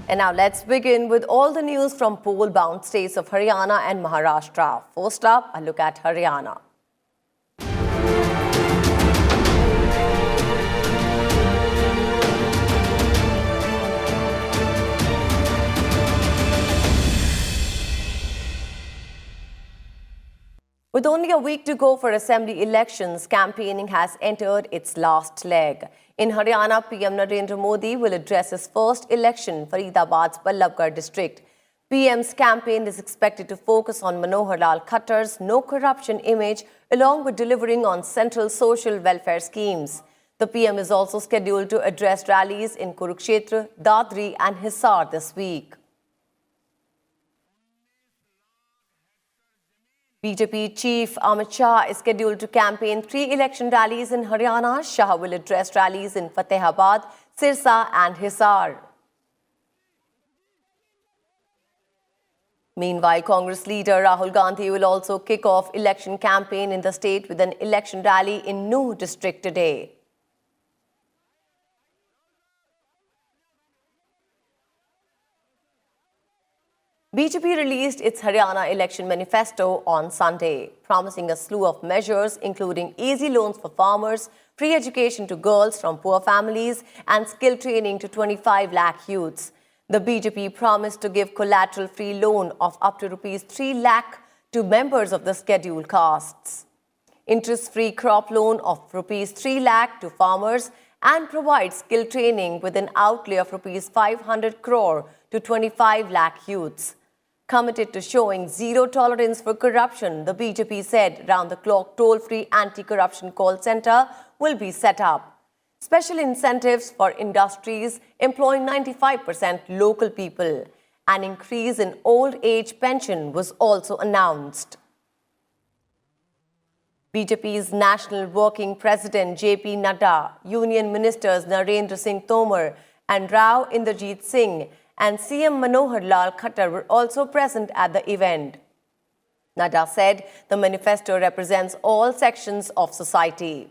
And now let's begin with all the news from poll-bound states of Haryana and Maharashtra. First up, a look at Haryana. With only a week to go for assembly elections, campaigning has entered its last leg. In Haryana, PM Narendra Modi will address his first election, Faridabad's Ballabgarh district. PM's campaign is expected to focus on Manohar Lal Khattar's no corruption image, along with delivering on central social welfare schemes. The PM is also scheduled to address rallies in Kurukshetra, Dadri and Hisar this week. BJP Chief Amit Shah is scheduled to campaign 3 election rallies in Haryana. Shah will address rallies in Fatehabad, Sirsa and Hisar. Meanwhile, Congress leader Rahul Gandhi will also kick off election campaign in the state with an election rally in Nuh district today. BJP released its Haryana election manifesto on Sunday, promising a slew of measures including easy loans for farmers, free education to girls from poor families and skill training to 25 lakh youths. The BJP promised to give collateral-free loan of up to Rs 3 lakh to members of the scheduled castes, interest-free crop loan of Rs 3 lakh to farmers and provide skill training with an outlay of Rs 500 crore to 25 lakh youths. Committed to showing zero tolerance for corruption, the BJP said round-the-clock toll-free anti-corruption call centre will be set up. Special incentives for industries employing 95% local people. An increase in old age pension was also announced. BJP's National Working President JP Nadda, Union Ministers Narendra Singh Tomar and Rao Inderjeet Singh and CM Manohar Lal Khattar were also present at the event. Nadda said the manifesto represents all sections of society.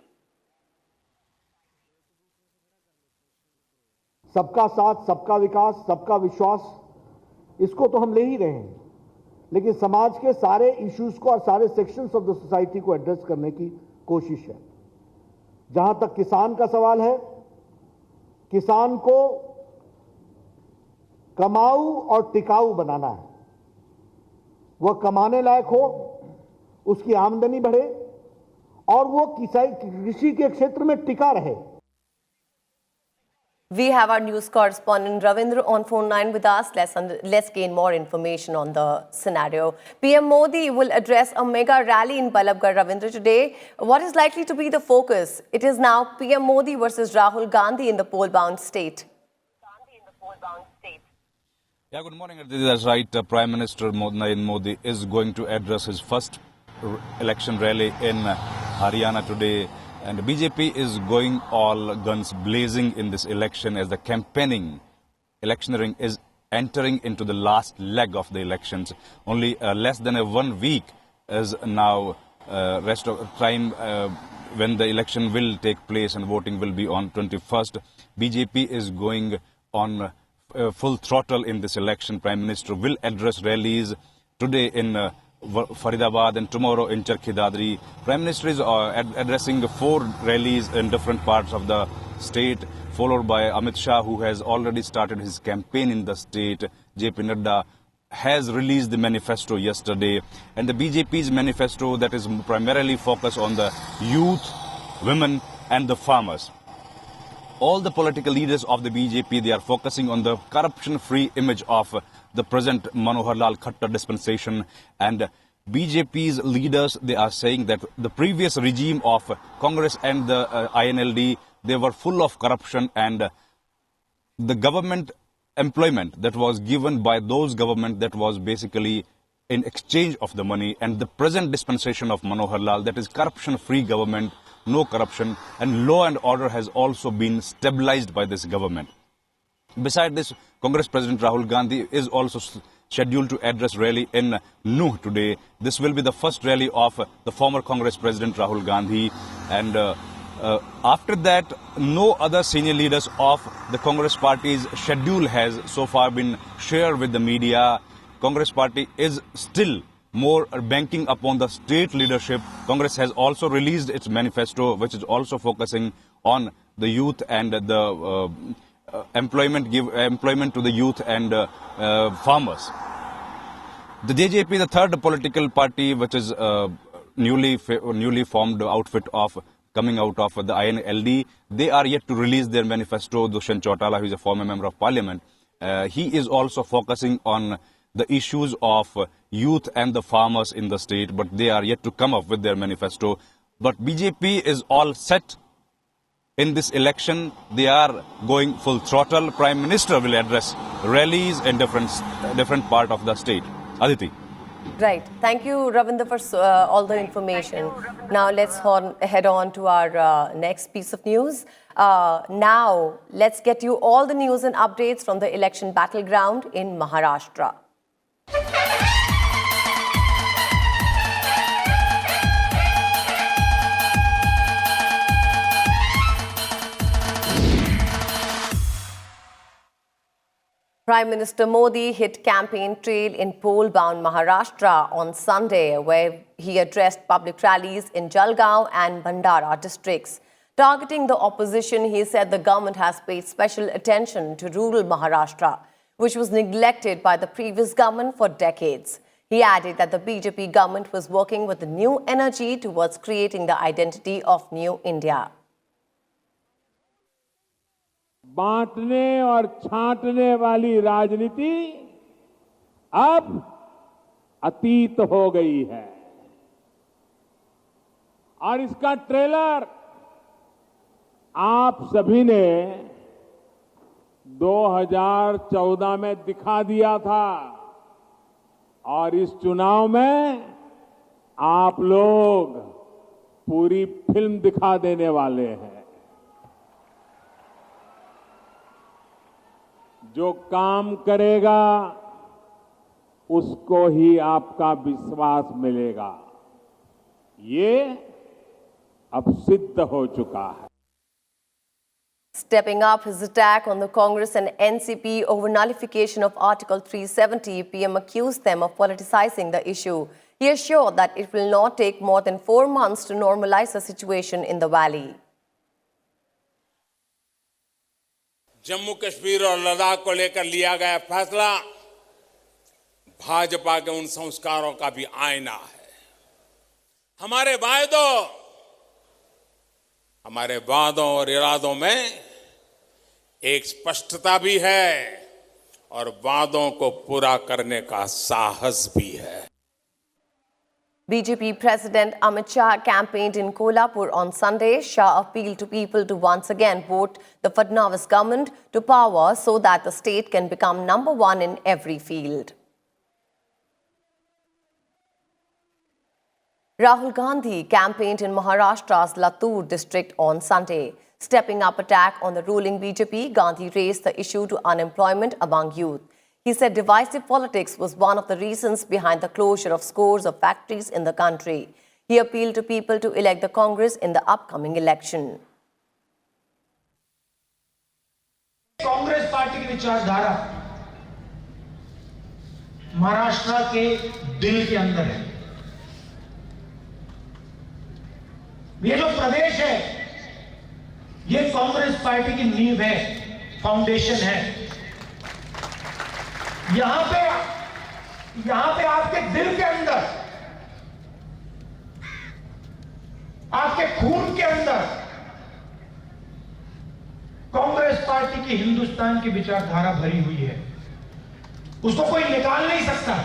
सबका साथ, सबका विकास, सबका विश्वास, इसको तो हम ले ही रहे हैं, लेकिन समाज के सारे इश्यूज को और सारे सेक्शंस ऑफ द सोसाइटी को एड्रेस करने की कोशिश है। जहां तक किसान का सवाल है, किसान को कमाऊ और टिकाऊ बनाना है। वह कमाने लायक हो, उसकी आमदनी बढ़े और वो कृषि के क्षेत्र में टिका रहे। We have our news correspondent Ravindra on phone line with us. Let's gain more information on the scenario. PM Modi will address a mega rally in Ballabgarh, Ravindra, today. What is likely to be the focus? It is now PM Modi versus Rahul Gandhi in the poll-bound state. Yeah, good morning. That's right. Prime Minister Narendra Modi is going to address his first election rally in Haryana today. And BJP is going all guns blazing in this election as the electioneering is entering into the last leg of the elections. Only less than 1 week is now rest of time when the election will take place and voting will be on 21st. BJP is going on full throttle in this election. Prime Minister will address rallies today in Faridabad and tomorrow in Charkhi Dadri. Prime Minister is addressing 4 rallies in different parts of the state, followed by Amit Shah, who has already started his campaign in the state. JP Nadda has released the manifesto yesterday, and the BJP's manifesto that is primarily focused on the youth, women and the farmers. All the political leaders of the BJP, they are focusing on the corruption-free image of the present Manohar Lal Khattar dispensation. And BJP's leaders, they are saying that the previous regime of Congress and the INLD, they were full of corruption, and the government employment that was given by those government, that was basically in exchange of the money. And the present dispensation of Manohar Lal, that is corruption-free government, no corruption, and law and order has also been stabilized by this government. Besides this, Congress President Rahul Gandhi is also scheduled to address rally in Nuh today. This will be the first rally of the former Congress President Rahul Gandhi, and After that, no other senior leaders of the Congress party's schedule has so far been shared with the media. Congress party is still more banking upon the state leadership. Congress has also released its manifesto, which is also focusing on the youth and the employment to the youth and farmers. The JJP, the third political party, which is newly formed outfit of coming out of the INLD, they are yet to release their manifesto. Dushyant Chautala, who is a former member of parliament, he is also focusing on the issues of youth and the farmers in the state, but they are yet to come up with their manifesto. But BJP is all set in this election. They are going full throttle. Prime Minister will address rallies in different part of the state. Aditi. Right. Thank you, Ravinder, for all the information. Now let's head on to our next piece of news. Now let's get you all the news and updates from the election battleground in Maharashtra. Prime Minister Modi hit campaign trail in poll-bound Maharashtra on Sunday, where he addressed public rallies in Jalgaon and Bhandara districts. Targeting the opposition, he said the government has paid special attention to rural Maharashtra, which was neglected by the previous government for decades. He added that the BJP government was working with a new energy towards creating the identity of New India. बांटने और छांटने वाली राजनीति अब अतीत हो गई है और इसका ट्रेलर आप सभी ने 2014 में दिखा दिया था और इस चुनाव में आप लोग पूरी फिल्म दिखा देने वाले हैं। जो काम करेगा उसको ही आपका विश्वास मिलेगा, ये अब सिद्ध हो चुका है। Stepping up his attack on the Congress and NCP over nullification of Article 370, PM accused them of politicizing the issue. He assured that it will not take more than 4 months to normalize the situation in the valley. Jammu Kashmir और लद्दाख को लेकर लिया गया फैसला भाजपा के उन संस्कारों का भी आईना है। हमारे वादों और इरादों में एक स्पष्टता भी है और वादों को पूरा करने का साहस भी है। BJP President Amit Shah campaigned in Kolhapur on Sunday. Shah appealed to people to once again vote the Fadnavis government to power so that the state can become #1 in every field. Rahul Gandhi campaigned in Maharashtra's Latur district on Sunday. Stepping up attack on the ruling BJP, Gandhi raised the issue to unemployment among youth. He said divisive politics was one of the reasons behind the closure of scores of factories in the country. He appealed to people to elect the Congress in the upcoming election. Congress party की विचारधारा महाराष्ट्र के दिल के अंदर है। ये जो प्रदेश है, ये कांग्रेस पार्टी की नींव है, फाउंडेशन है। यहां पे आपके दिल के अंदर, आपके खून के अंदर कांग्रेस पार्टी की हिंदुस्तान की विचारधारा भरी हुई है। उसको कोई निकाल नहीं सकता।